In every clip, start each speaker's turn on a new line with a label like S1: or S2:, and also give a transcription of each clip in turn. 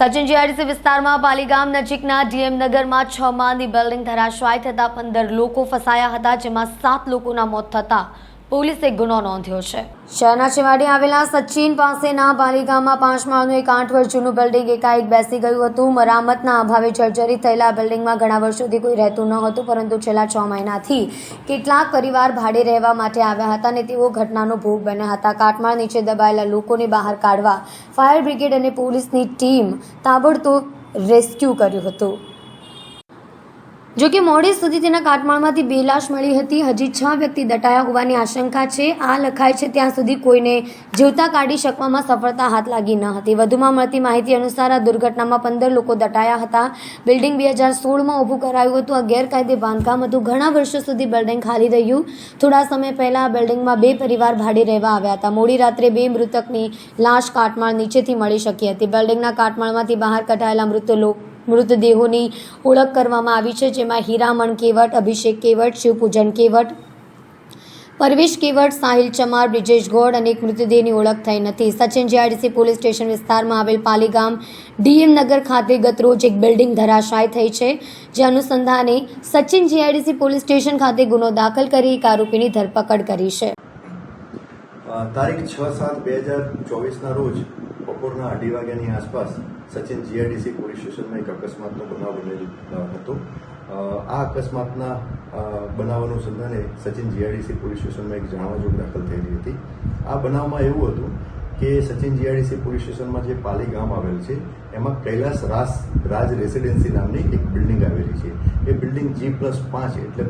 S1: Sachin GIDC વિસ્તારમાં પાલીગામ નજીકના DM નગરમાં 6 માળની બિલ્ડિંગ ધરાશાયી થતા 15 લોકો ફસાયા હતા, જેમાં 7 લોકોના મોત થતા પોલીસે ગુનો નોંધ્યો છે। શહેરના છેવાડે આવેલા સચિન પાસેના પાલીગામમાં 5 માળનું એક 8 વર્ષ જૂનું બિલ્ડિંગ એકાએક બેસી ગયું હતું। મરામતના અભાવે જર્જરિત થયેલા આ બિલ્ડિંગમાં ઘણા વર્ષોથી કોઈ રહેતું ન હતું, પરંતુ છેલ્લા 6 મહિનાથી કેટલાક પરિવાર ભાડે રહેવા માટે આવ્યા હતા અને તેઓ ઘટનાનો ભોગ બન્યા હતા। કાટમાળ નીચે દબાયેલા લોકોને બહાર કાઢવા ફાયર બ્રિગેડ અને પોલીસની ટીમ તાબડતોબ રેસ્ક્યુ કર્યું હતું। જો કે મોડે સુધી તેના કાટમાળમાંથી 2 લાશ મળી હતી। હજી 6 વ્યક્તિ દટાયા હોવાની આશંકા છે। આ લખાય છે ત્યાં સુધી કોઈને જીવતા કાઢી શકવામાં સફળતા હાથ લાગી ન હતી। વધુમાં મળતી માહિતી અનુસાર આ દુર્ઘટનામાં 15 લોકો દટાયા હતા। બિલ્ડિંગ 2016માં ઊભું કરાયું હતું। આ ગેરકાયદે બાંધકામ હતું। ઘણા વર્ષો સુધી બિલ્ડિંગ ખાલી રહ્યું। થોડા સમય પહેલા આ બિલ્ડિંગમાં 2 પરિવાર ભાડે રહેવા આવ્યા હતા। મોડી રાત્રે 2 મૃતકની લાશ કાટમાળ નીચેથી મળી શકી હતી। બિલ્ડિંગના કાટમાળમાંથી બહાર કઢાયેલા મૃતદેહોની ઓળખ કરવામાં આવી છે, જેમાં હીરામણ કેવટ, અભિષેક કેવટ, શિવપૂજન કેવટ, પરવેશ કેવટ, સાહિલ ચમાર, બ્રિજેશ ગોડ અને એક મૃતદેહની ઓળખ થઈ નથી। સચિન જીઆઈડીસી પોલીસ સ્ટેશન વિસ્તારમાં આવેલ પાલીગામ ડીએમ નગર ખાતે ગતરોજ એક બિલ્ડિંગ ધરાશાયી થઈ છે, જે અનુસંધાને સચિન જીઆઈડીસી પોલીસ સ્ટેશન ખાતે ગુનો દાખલ કરી એક આરોપીની ધરપકડ કરી છે।
S2: તારીખ 6/7/2024ના રોજ બપોરના 2:30 વાગ્યાની આસપાસ સચિન જીઆઈડીસી પોલીસ સ્ટેશનમાં એક અકસ્માતનો બનાવ બનેલ હતો। આ અકસ્માતના બનાવ અનુસંધાને સચિન જીઆઈડીસી પોલીસ સ્ટેશનમાં એક જાણવાજોગ દાખલ થયેલી હતી। આ બનાવમાં એવું હતું કે સચિન જીઆઈડીસી પોલીસ સ્ટેશનમાં જે પાલીગામ આવેલ છે, એમાં કૈલાસ રાજ રેસિડેન્સી નામની એક બિલ્ડિંગ આવેલી છે। એ બિલ્ડિંગ G+5 એટલે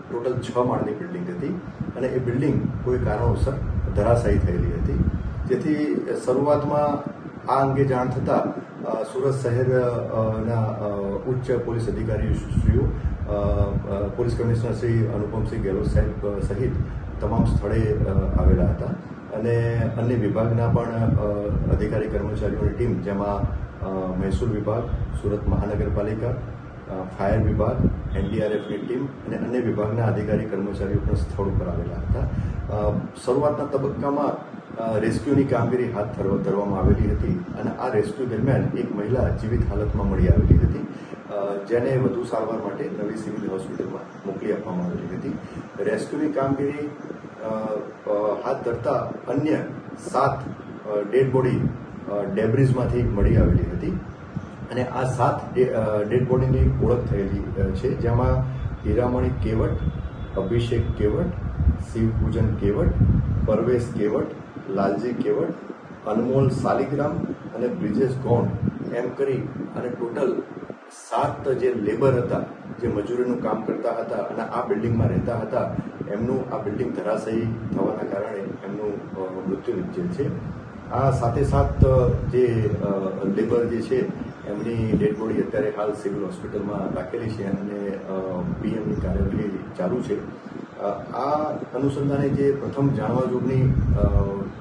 S2: ટોટલ 6 માળની બિલ્ડિંગ હતી અને એ બિલ્ડિંગ કોઈ કારણોસર ધરાશાયી થયેલી હતી, જેથી શરૂઆતમાં આ અંગે જાણ થતાં સુરત શહેરના ઉચ્ચ પોલીસ અધિકારીશ્રીઓ, પોલીસ કમિશનર શ્રી અનુપમસિંહ ગેહલોત સાહેબ સહિત તમામ સ્થળે આવેલા હતા અને અન્ય વિભાગના પણ અધિકારી કર્મચારીઓની ટીમ, જેમાં મહેસૂલ વિભાગ, સુરત મહાનગરપાલિકા, ફાયર વિભાગ, NDRFની ટીમ અને અન્ય વિભાગના અધિકારી કર્મચારીઓ પણ સ્થળ ઉપર આવેલા હતા। શરૂઆતના તબક્કામાં રેસ્ક્યુની કામગીરી હાથ ધરવામાં આવેલી હતી અને આ રેસ્ક્યુ દરમિયાન એક મહિલા જીવિત હાલતમાં મળી આવેલી હતી, જેને વધુ સારવાર માટે નવી સિવિલ હોસ્પિટલમાં મોકલી આપવામાં આવેલી હતી। રેસ્ક્યુની કામગીરી હાથ ધરતા અન્ય 7 ડેડ બોડી ડેબ્રિઝમાંથી મળી આવેલી હતી અને આ 7 ડેડ બોડીની ઓળખ થયેલી છે, જેમાં હીરામણી કેવટ, અભિષેક કેવટ, શિવપૂજન કેવટ, પરવેશ કેવટ, લાલજી કેવટ, અનમોલ સાલિગ્રામ અને બ્રિજેશ ગોંડ એમ કરી અને ટોટલ 7 જે લેબર હતા, જે મજૂરીનું કામ કરતા હતા અને આ બિલ્ડિંગમાં રહેતા હતા, એમનું આ બિલ્ડિંગ ધરાશાયી થવાના કારણે એમનું મૃત્યુ નિપજેલ છે। આ સાથે જે લેબર જે છે એમની ડેડ બોડી અત્યારે હાલ સિવિલ હોસ્પિટલમાં રાખેલી છે અને PMની કાર્યવાહી ચાલુ છે। આ અનુસંધાને જે પ્રથમ જાણવાજોગની